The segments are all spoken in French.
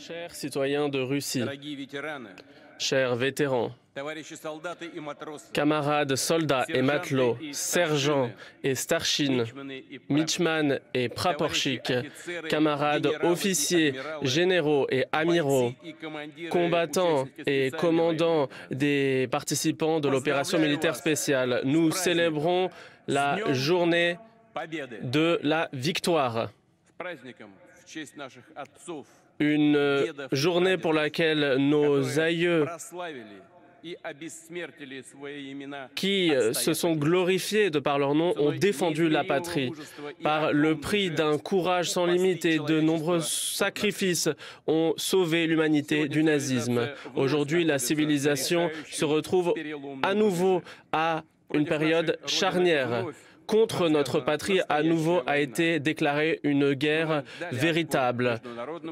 Chers citoyens de Russie, дорогие ветераны, chers vétérans, товарищи солдаты и матросы, camarades soldats et matelots, sergents et starchines, мичманы и Michman et Praporchik, camarades officiers, généraux et amiraux, и командиры combattants участники et специальной commandants военной des participants de l'opération militaire spéciale, nous célébrons la journée победы. de la victoire. С праздником в честь наших отцов, Une journée pour laquelle nos которые aïeux прославили и обессмертили свои имена, qui se sont glorifiés de par leur nom ont défendu la patrie. Par le prix d'un courage sans limite et de nombreux sacrifices ont sauvé l'humanité du nazisme. Aujourd'hui, la civilisation se retrouve à nouveau à une période charnière. Contre notre patrie, à nouveau a été déclarée une guerre véritable.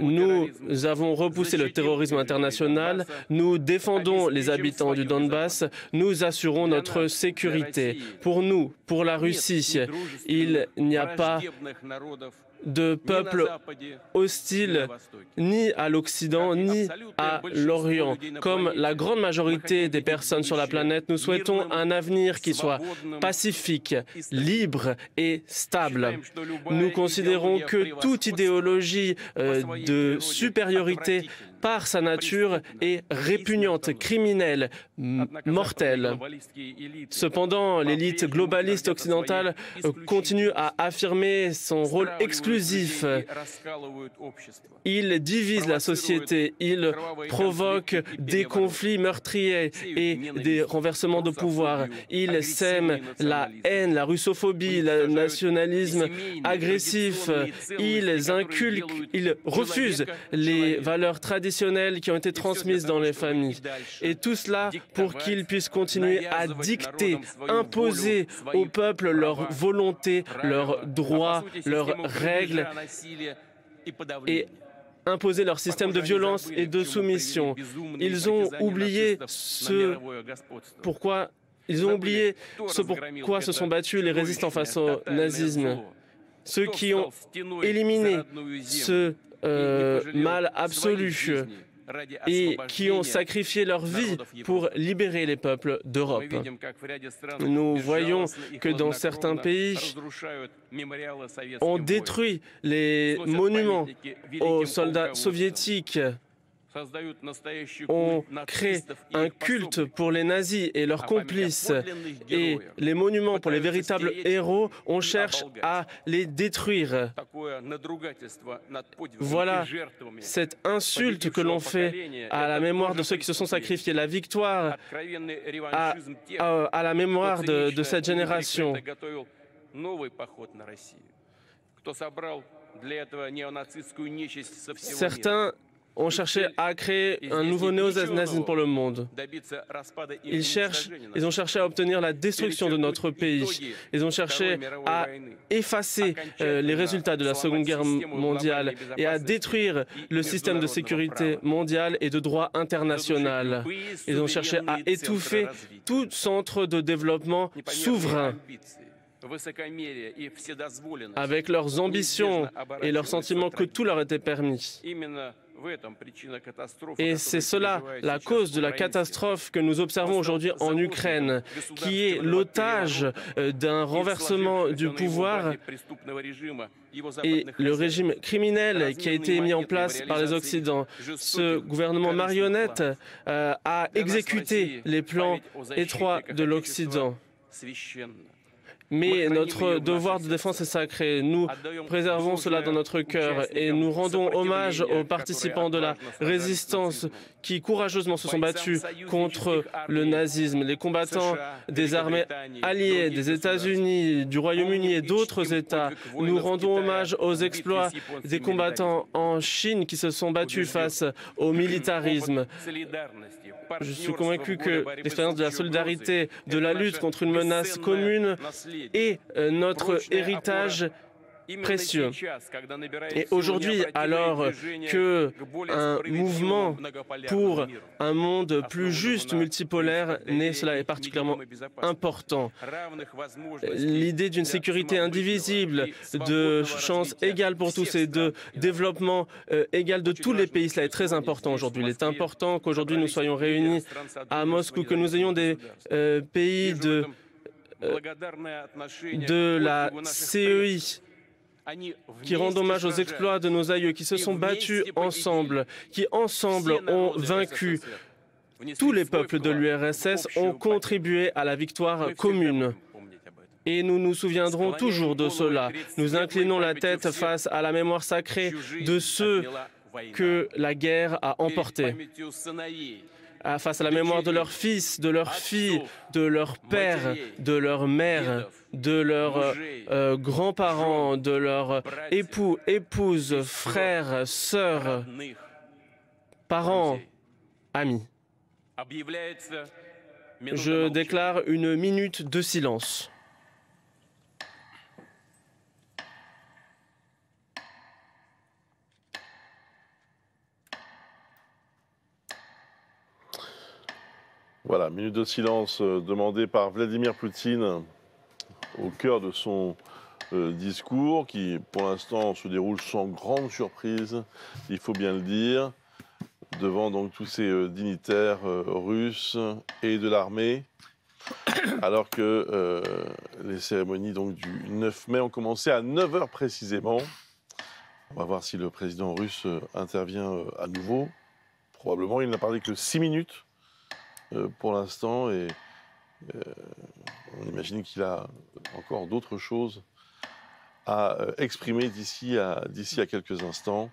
Nous avons repoussé le terrorisme international, nous défendons les habitants du Donbass, nous assurons notre sécurité. Pour nous, pour la Russie, il n'y a pas de peuple hostile ni à l'Occident ni à l'Orient. Comme la grande majorité des personnes sur la planète, nous souhaitons un avenir qui soit pacifique, libre et stable. Nous considérons que toute idéologie de supériorité par sa nature est répugnante, criminelle, mortelle. Cependant, l'élite globaliste occidentale continue à affirmer son rôle exclusif. Il divise la société, il provoque des conflits meurtriers et des renversements de pouvoir. Il sème la haine, la russophobie, le nationalisme agressif. Il refuse les valeurs traditionnelles qui ont été transmises dans les familles. Et tout cela pour qu'ils puissent continuer à dicter, imposer au peuple leur volonté, leurs droits, leurs règles et imposer leur système de violence et de soumission. Ils ont oublié ce pourquoi se sont battus les résistants face au nazisme. Ceux qui ont éliminé ce mal absolu et qui ont sacrifié leur vie pour libérer les peuples d'Europe. Nous voyons que dans certains pays, on détruit les monuments aux soldats soviétiques. On crée un culte pour les nazis et leurs complices et les monuments pour les véritables héros, on cherche à les détruire. Voilà cette insulte que l'on fait à la mémoire de ceux qui se sont sacrifiés, la victoire à la mémoire de cette génération. Certains ont cherché à créer un nouveau néo-nazisme pour le monde. Ils ont cherché à obtenir la destruction de notre pays. Ils ont cherché à effacer les résultats de la Seconde Guerre mondiale et à détruire le système de sécurité mondial et de droit international. Ils ont cherché à étouffer tout centre de développement souverain. Avec leurs ambitions et leur sentiment que tout leur était permis. Et c'est cela la cause de la catastrophe que nous observons aujourd'hui en Ukraine, qui est l'otage d'un renversement du pouvoir et le régime criminel qui a été mis en place par les Occidents. Ce gouvernement marionnette a exécuté les plans étroits de l'Occident. Mais notre devoir de défense est sacré. Nous préservons cela dans notre cœur et nous rendons hommage aux participants de la résistance qui courageusement se sont battus contre le nazisme, les combattants des armées alliées, des États-Unis, du Royaume-Uni et d'autres États. Nous rendons hommage aux exploits des combattants en Chine qui se sont battus face au militarisme. Je suis convaincu que l'expérience de la solidarité, de la lutte contre une menace commune est notre héritage précieux. Et aujourd'hui, alors qu'un mouvement pour un monde plus juste, multipolaire, naît, cela est particulièrement important. L'idée d'une sécurité indivisible, de chances égales pour tous et de développement égal de tous les pays, cela est très important aujourd'hui. Il est important qu'aujourd'hui nous soyons réunis à Moscou, que nous ayons des pays de la CEI qui rendent hommage aux exploits de nos aïeux, qui se sont battus ensemble, qui ensemble ont vaincu. Tous les peuples de l'URSS ont contribué à la victoire commune. Et nous nous souviendrons toujours de cela. Nous inclinons la tête face à la mémoire sacrée de ceux que la guerre a emportés. Face à la mémoire de leurs fils, de leurs filles, de leurs pères, de leurs mères, de leurs grands-parents, de leurs époux, épouses, frères, sœurs, parents, amis. Je déclare une minute de silence. Voilà, minute de silence demandée par Vladimir Poutine au cœur de son discours qui, pour l'instant, se déroule sans grande surprise, il faut bien le dire, devant donc tous ces dignitaires russes et de l'armée, alors que les cérémonies donc, du 9 mai ont commencé à 9 h précisément. On va voir si le président russe intervient à nouveau. Probablement, il n'a parlé que 6 minutes. Pour l'instant, et on imagine qu'il a encore d'autres choses à exprimer d'ici à quelques instants.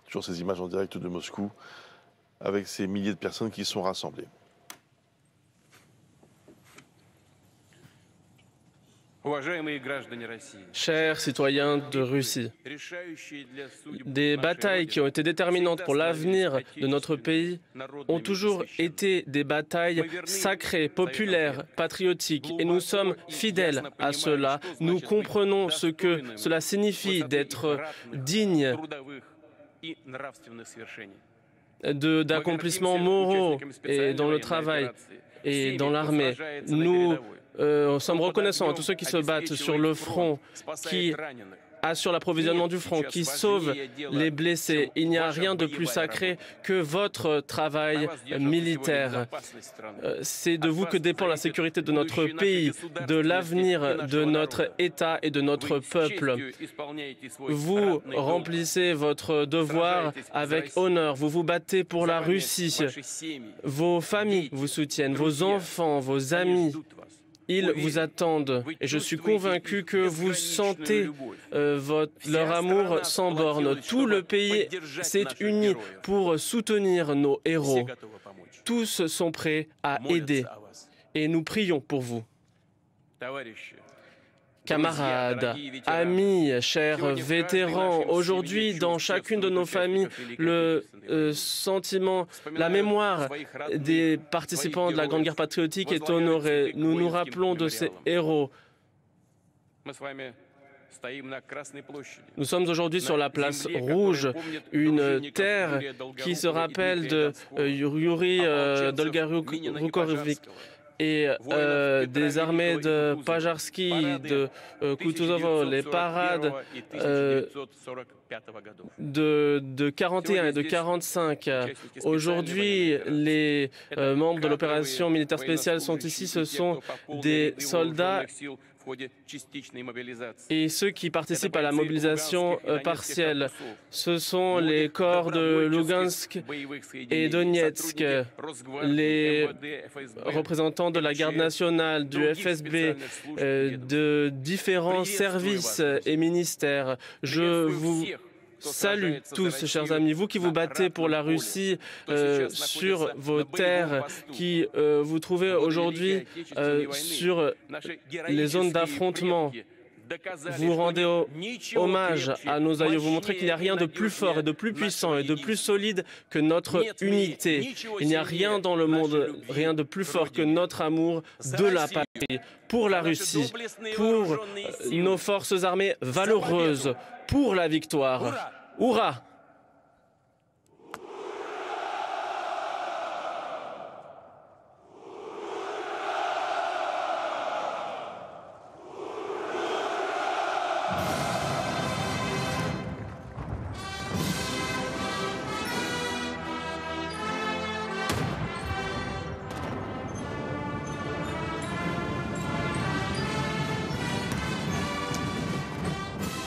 Toujours ces images en direct de Moscou, avec ces milliers de personnes qui sont rassemblées. Chers citoyens de Russie, des batailles qui ont été déterminantes pour l'avenir de notre pays ont toujours été des batailles sacrées, populaires, patriotiques, et nous sommes fidèles à cela. Nous comprenons ce que cela signifie d'être digne d'accomplissements moraux et dans le travail et dans l'armée. Nous sommes reconnaissants à tous ceux qui se battent sur le front, qui assurent l'approvisionnement du front, qui sauvent les blessés. Il n'y a rien de plus sacré que votre travail militaire. C'est de vous que dépend la sécurité de notre pays, de l'avenir de notre État et de notre peuple. Vous remplissez votre devoir avec honneur. Vous vous battez pour la Russie. Vos familles vous soutiennent, vos enfants, vos amis. Ils vous attendent et je suis convaincu que vous sentez leur amour sans borne. Tout le pays s'est uni pour soutenir nos héros. Tous sont prêts à aider et nous prions pour vous. Camarades, amis, chers vétérans, aujourd'hui, dans chacune de nos familles, le sentiment, la mémoire des participants de la Grande Guerre patriotique est honorée. Nous nous rappelons de ces héros. Nous sommes aujourd'hui sur la place rouge, une terre qui se rappelle de Yuri Dolgorukhovich et des armées de Pajarski, de Kutuzovo, les parades de 41 et de 45. Aujourd'hui, les membres de l'opération militaire spéciale sont ici. Ce sont des soldats et ceux qui participent à la mobilisation partielle. Ce sont les corps de Lugansk et Donetsk, les représentants de la garde nationale, du FSB, de différents services et ministères. Je vous salue tous, chers amis, vous qui vous battez pour la Russie sur vos terres, qui vous trouvez aujourd'hui sur les zones d'affrontement. vous rendez hommage à nos aïeux, vous montrez qu'il n'y a rien de plus fort et de plus puissant et de plus solide que notre unité. Il n'y a rien dans le monde, rien de plus fort que notre amour de la patrie, pour la Russie, pour nos forces armées valeureuses, pour la victoire. Hurrah!